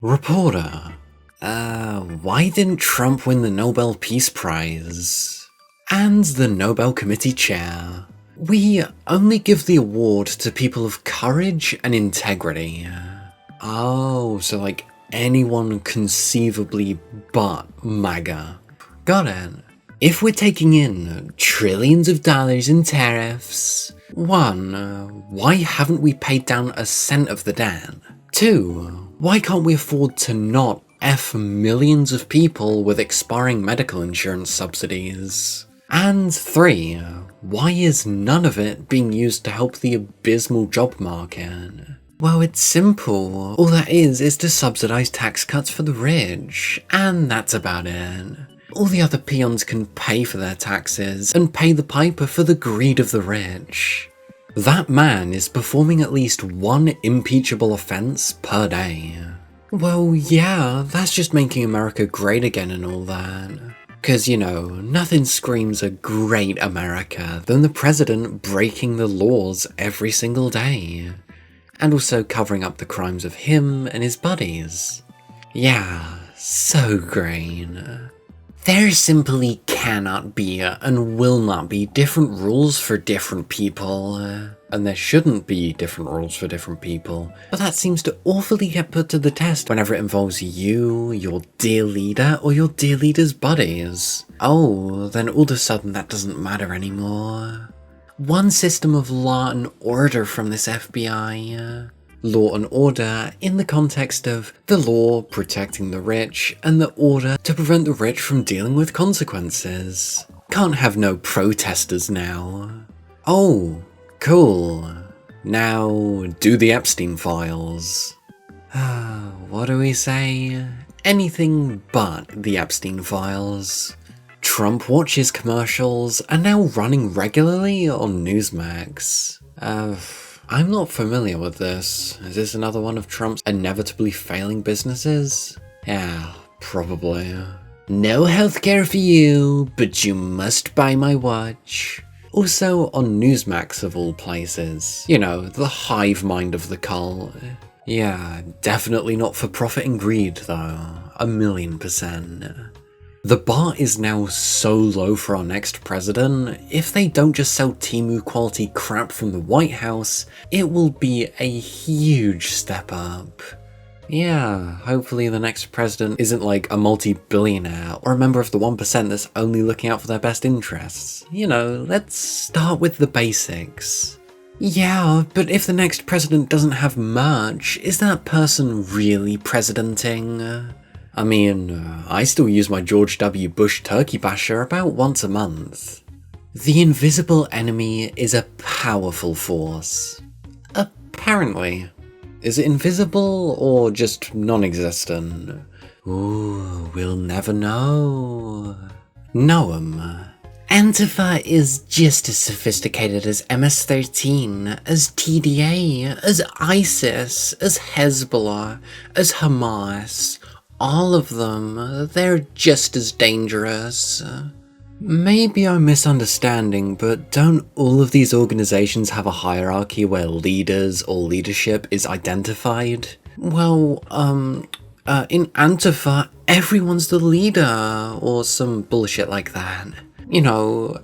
Reporter. Why didn't Trump win the Nobel Peace Prize? And the Nobel Committee chair. We only give the award to people of courage and integrity. Oh, so like anyone conceivably but MAGA. Got it. If we're taking in trillions of dollars in tariffs, 1. Why haven't we paid down a cent of the debt? 2. Why can't we afford to not F millions of people with expiring medical insurance subsidies? And 3. Why is none of it being used to help the abysmal job market? Well, it's simple. All that is to subsidize tax cuts for the rich, and that's about it. All the other peons can pay for their taxes and pay the piper for the greed of the rich. That man is performing at least one impeachable offense per day. Well, yeah, that's just making America great again and all that. 'Cause, nothing screams a great America than the president breaking the laws every single day. And also covering up the crimes of him and his buddies. Yeah, so great. There simply cannot be and will not be different rules for different people. And there shouldn't be different rules for different people. But that seems to awfully get put to the test whenever it involves you, your dear leader, or your dear leader's buddies. Oh, then all of a sudden that doesn't matter anymore. One system of law and order from this FBI. Law and order in the context of the law protecting the rich and the order to prevent the rich from dealing with consequences. Can't have no protesters now. Oh, cool. Now do the Epstein files. What do we say? Anything but the Epstein files. Trump watches commercials are now running regularly on Newsmax. I'm not familiar with this. Is this another one of Trump's inevitably failing businesses? Yeah, probably. No healthcare for you, but you must buy my watch. Also on Newsmax of all places. The hive mind of the cult. Yeah, definitely not for profit and greed though. 1,000,000%. The bar is now so low for our next president, if they don't just sell Temu quality crap from the White House, it will be a huge step up. Yeah, hopefully the next president isn't like a multi-billionaire or a member of the 1% that's only looking out for their best interests. Let's start with the basics. Yeah, but if the next president doesn't have merch, is that person really presidenting? I still use my George W. Bush turkey basher about once a month. The invisible enemy is a powerful force. Apparently. Is it invisible or just non-existent? Ooh, we'll never know. Noam. Antifa is just as sophisticated as MS-13, as TDA, as ISIS, as Hezbollah, as Hamas. All of them, they're just as dangerous. Maybe I'm misunderstanding, but don't all of these organizations have a hierarchy where leaders or leadership is identified? Well, in Antifa, everyone's the leader, or some bullshit like that.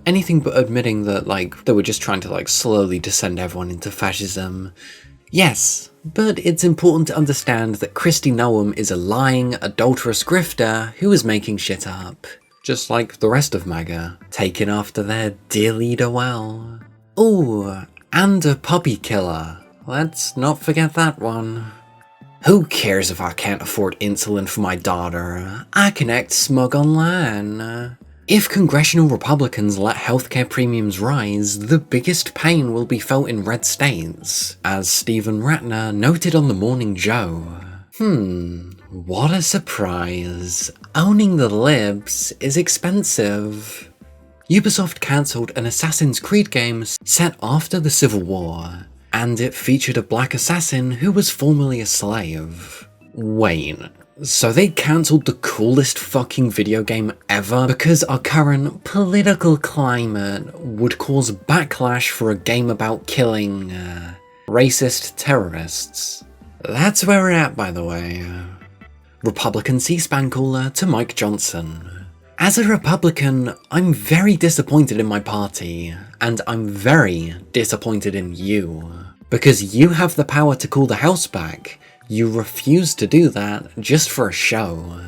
Anything but admitting that, they were just trying to, slowly descend everyone into fascism. Yes, but it's important to understand that Kristi Noem is a lying, adulterous grifter who is making shit up. Just like the rest of MAGA, taking after their dear leader well. Ooh, and a puppy killer. Let's not forget that one. Who cares if I can't afford insulin for my daughter? I can act smug online. If congressional Republicans let healthcare premiums rise, the biggest pain will be felt in red states, as Stephen Ratner noted on The Morning Joe. What a surprise. Owning the libs is expensive. Ubisoft cancelled an Assassin's Creed game set after the Civil War, and it featured a black assassin who was formerly a slave. Wait. So they cancelled the coolest fucking video game ever because our current political climate would cause backlash for a game about killing, racist terrorists. That's where we're at, by the way. Republican C-SPAN caller to Mike Johnson. As a Republican, I'm very disappointed in my party, and I'm very disappointed in you. Because you have the power to call the House back, you refuse to do that just for a show.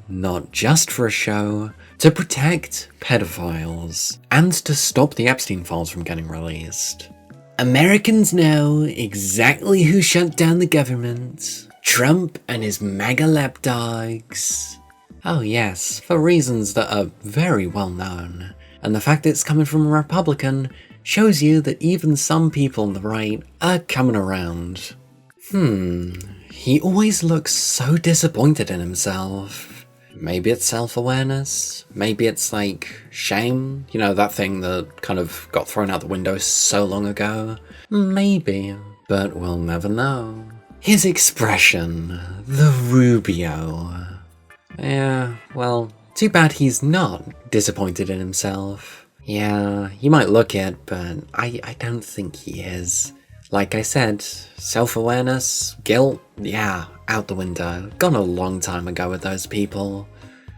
Not just for a show. To protect pedophiles, and to stop the Epstein files from getting released. Americans know exactly who shut down the government. Trump and his MAGA lapdogs. Oh yes, for reasons that are very well known. And the fact it's coming from a Republican shows you that even some people on the right are coming around. He always looks so disappointed in himself. Maybe it's self-awareness, maybe it's like shame, you know, that thing that kind of got thrown out the window so long ago. Maybe, but we'll never know. His expression, the Rubio. Yeah, well, too bad he's not disappointed in himself. Yeah, he might look it, but I don't think he is. Like I said, self-awareness, guilt, yeah, out the window. Gone a long time ago with those people.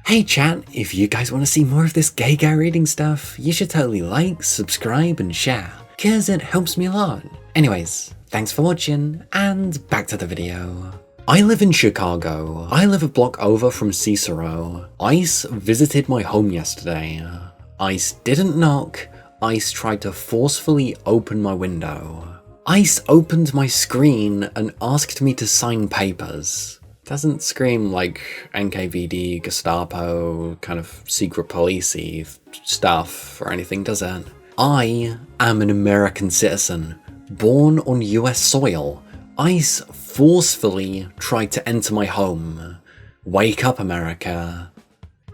Hey chat, if you guys want to see more of this gay guy reading stuff, you should totally like, subscribe and share, cause it helps me a lot. Anyways, thanks for watching, and back to the video. I live in Chicago. I live a block over from Cicero. ICE visited my home yesterday. ICE didn't knock, ICE tried to forcefully open my window. ICE opened my screen and asked me to sign papers. Doesn't scream like NKVD, Gestapo, kind of secret police-y stuff or anything, does it? I am an American citizen, born on US soil. ICE forcefully tried to enter my home. Wake up, America.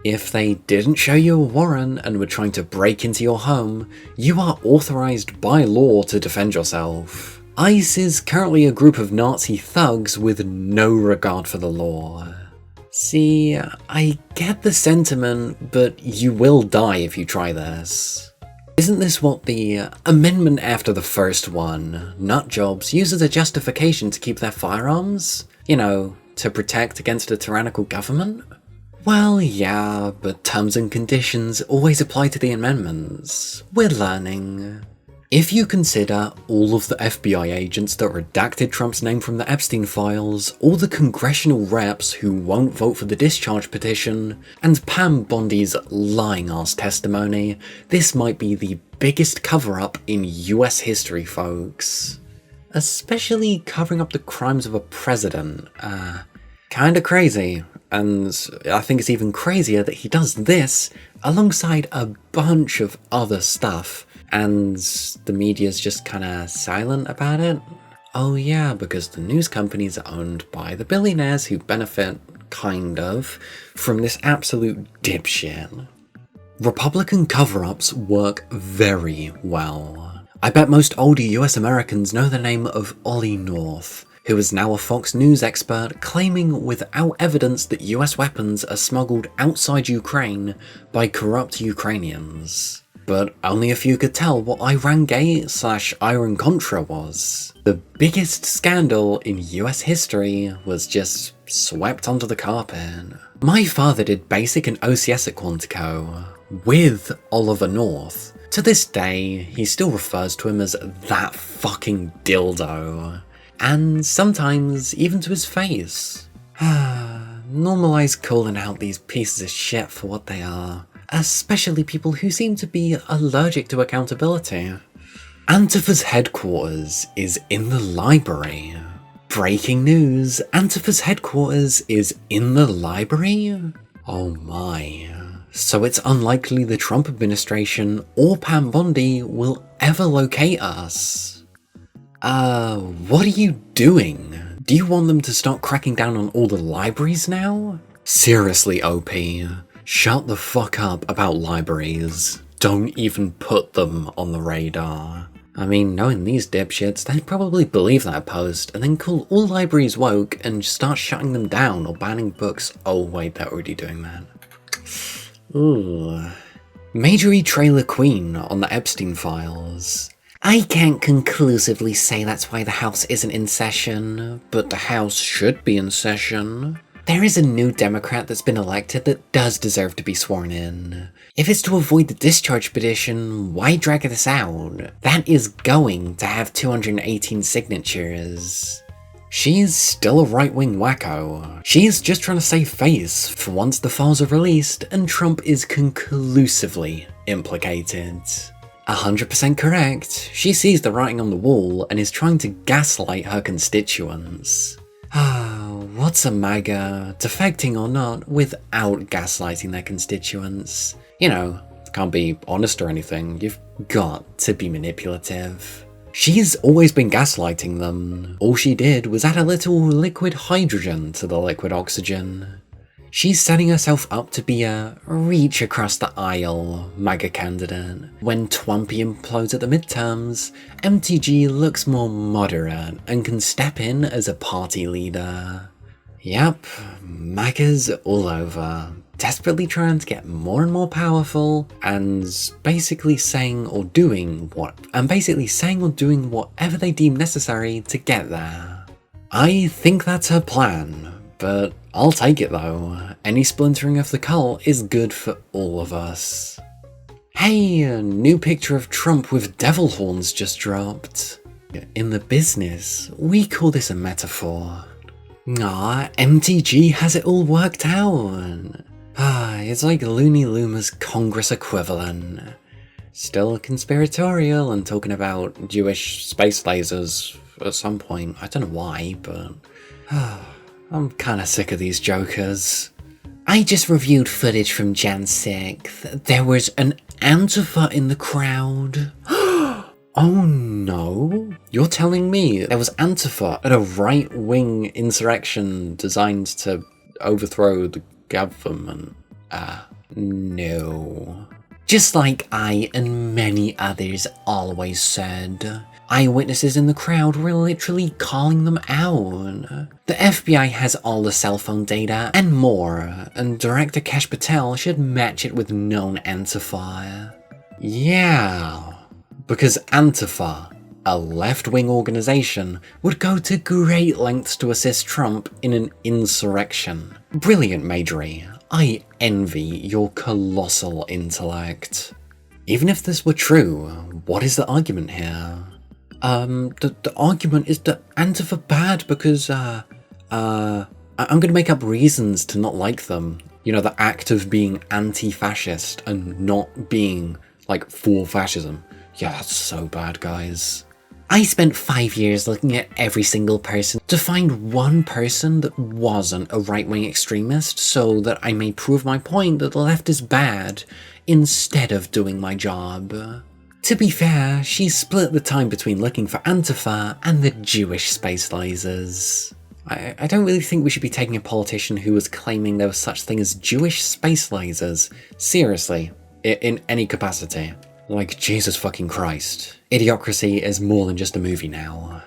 If they didn't show you a warrant and were trying to break into your home, you are authorized by law to defend yourself. ICE is currently a group of Nazi thugs with no regard for the law. See, I get the sentiment, but you will die if you try this. Isn't this what the amendment after the first one, nutjobs, use as a justification to keep their firearms? You know, to protect against a tyrannical government? Well, yeah, but terms and conditions always apply to the amendments. We're learning. If you consider all of the FBI agents that redacted Trump's name from the Epstein files, all the congressional reps who won't vote for the discharge petition, and Pam Bondi's lying-ass testimony, this might be the biggest cover-up in US history, folks. Especially covering up the crimes of a president. Kinda crazy. And I think it's even crazier that he does this alongside a bunch of other stuff, and the media's just kinda silent about it. Oh yeah, because the news companies are owned by the billionaires who benefit, kind of, from this absolute dipshit. Republican cover-ups work very well. I bet most older US Americans know the name of Ollie North, who is now a Fox News expert claiming without evidence that US weapons are smuggled outside Ukraine by corrupt Ukrainians. But only a few could tell what Iran-Gate/Iran-Contra was. The biggest scandal in US history was just swept under the carpet. My father did basic and OCS at Quantico with Oliver North. To this day, he still refers to him as that fucking dildo. And sometimes even to his face. Normalize calling out these pieces of shit for what they are, especially people who seem to be allergic to accountability. Antifa's headquarters is in the library. Breaking news, Antifa's headquarters is in the library? Oh my. So it's unlikely the Trump administration or Pam Bondi will ever locate us. What are you doing? Do you want them to start cracking down on all the libraries now? Seriously, OP, shut the fuck up about libraries. Don't even put them on the radar. I mean, knowing these dipshits, they'd probably believe that post and then call all libraries woke and start shutting them down or banning books. Oh wait, they're already doing that. Ooh. Majorie Trailer Queen on the Epstein files. I can't conclusively say that's why the House isn't in session, but the House should be in session. There is a new Democrat that's been elected that does deserve to be sworn in. If it's to avoid the discharge petition, why drag this out? That is going to have 218 signatures. She's still a right-wing wacko. She's just trying to save face for once the files are released and Trump is conclusively implicated. 100% correct. She sees the writing on the wall and is trying to gaslight her constituents. What's a MAGA, defecting or not, without gaslighting their constituents? You know, can't be honest or anything, you've got to be manipulative. She's always been gaslighting them. All she did was add a little liquid hydrogen to the liquid oxygen. She's setting herself up to be a reach across the aisle MAGA candidate. When Twampy implodes at the midterms, MTG looks more moderate and can step in as a party leader. Yep, MAGA's all over, desperately trying to get more and more powerful, and basically saying or doing whatever they deem necessary to get there. I think that's her plan, but I'll take it though. Any splintering of the cult is good for all of us. Hey, a new picture of Trump with devil horns just dropped. In the business, we call this a metaphor. MTG has it all worked out. It's like Looney Luma's Congress equivalent. Still conspiratorial and talking about Jewish space lasers at some point. I don't know why, but I'm kinda sick of these jokers. I just reviewed footage from Jan 6th. There was an Antifa in the crowd. Oh no? You're telling me there was Antifa at a right-wing insurrection designed to overthrow the government? No. Just like I and many others always said, eyewitnesses in the crowd were literally calling them out. The FBI has all the cell phone data and more, and Director Kesh Patel should match it with known Antifa. Yeah. Because Antifa, a left-wing organization, would go to great lengths to assist Trump in an insurrection. Brilliant, Majorie. I envy your colossal intellect. Even if this were true, what is the argument here? The argument is that Antifa bad because, I'm gonna make up reasons to not like them. You know, the act of being anti-fascist and not being, like, for fascism. Yeah, that's so bad, guys. I spent 5 years looking at every single person to find one person that wasn't a right-wing extremist so that I may prove my point that the left is bad instead of doing my job. To be fair, she split the time between looking for Antifa and the Jewish space lasers. I don't really think we should be taking a politician who was claiming there was such thing as Jewish space lasers seriously, in any capacity. Like, Jesus fucking Christ. Idiocracy is more than just a movie now.